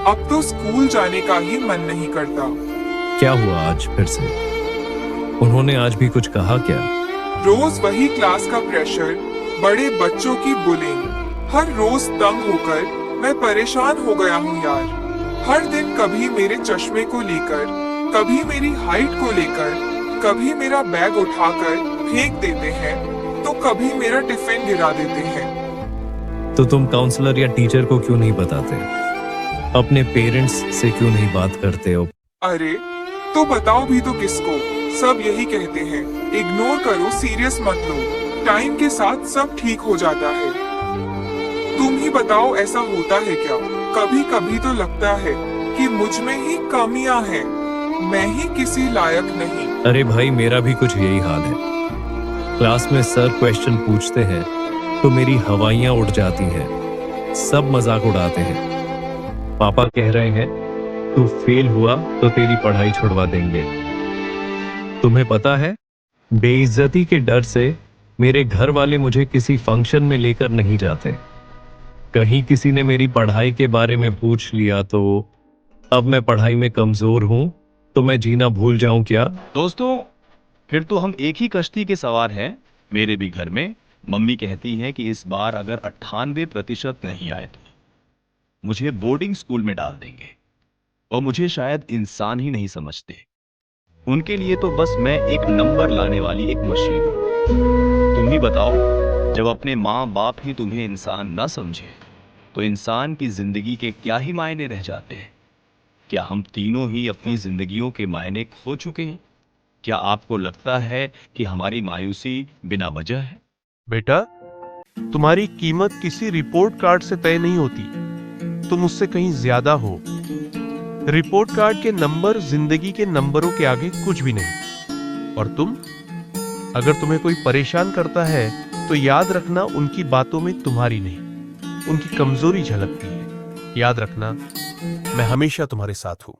अब तो स्कूल जाने का ही मन नहीं करता। क्या हुआ आज फिर से? उन्होंने आज भी कुछ कहा क्या? रोज वही क्लास का प्रेशर, बड़े बच्चों की बुलिंग। हर रोज तंग होकर मैं परेशान हो गया हूँ यार। हर दिन कभी मेरे चश्मे को लेकर, कभी मेरी हाइट को लेकर, कभी मेरा बैग उठाकर फेंक देते हैं, तो कभी मेरा टिफिन गिरा देते हैं। तो तुम काउंसलर या टीचर को क्यों नहीं बताते? अपने पेरेंट्स से क्यों नहीं बात करते हो? अरे तो बताओ भी तो किसको? सब यही कहते हैं, इग्नोर करो, सीरियस मत लो, टाइम के साथ सब ठीक हो जाता है। तुम ही बताओ, ऐसा होता है क्या? कभी कभी तो लगता है कि मुझ में ही कमियां हैं, मैं ही किसी लायक नहीं। अरे भाई, मेरा भी कुछ यही हाल है। क्लास में सर क्वेश्चन पूछते हैं तो मेरी हवाइयां उड़ जाती हैं। सब मजाक उड़ाते हैं। पापा कह रहे हैं तू फेल हुआ तो तेरी पढ़ाई छुड़वा देंगे। तुम्हें पता है, बेइज्जती के डर से मेरे घर वाले मुझे किसी फंक्शन में लेकर नहीं जाते। कहीं किसी ने मेरी पढ़ाई के बारे में पूछ लिया तो अब मैं पढ़ाई में कमजोर हूं तो मैं जीना भूल जाऊं क्या? दोस्तों, फिर तो हम एक ही कश्ती के सवार हैं। मेरे भी घर में मम्मी कहती है कि इस बार अगर 98% नहीं आए तो मुझे बोर्डिंग स्कूल में डाल देंगे और मुझे शायद इंसान ही नहीं समझते। उनके लिए तो बस मैं एक नंबर लाने वाली एक मशीन हूं। तुम ही बताओ, जब अपने माँ बाप ही तुम्हें इंसान ना समझे तो इंसान की जिंदगी के क्या ही मायने रह जाते हैं? क्या हम तीनों ही अपनी जिंदगियों के मायने खो चुके हैं? क्या आपको लगता है कि हमारी मायूसी बिना वजह है? बेटा, तुम्हारी कीमत किसी रिपोर्ट कार्ड से तय नहीं होती। तुम उससे कहीं ज्यादा हो। रिपोर्ट कार्ड के नंबर जिंदगी के नंबरों के आगे कुछ भी नहीं। और तुम, अगर तुम्हें कोई परेशान करता है तो याद रखना, उनकी बातों में तुम्हारी नहीं, उनकी कमजोरी झलकती है। याद रखना, मैं हमेशा तुम्हारे साथ हूं।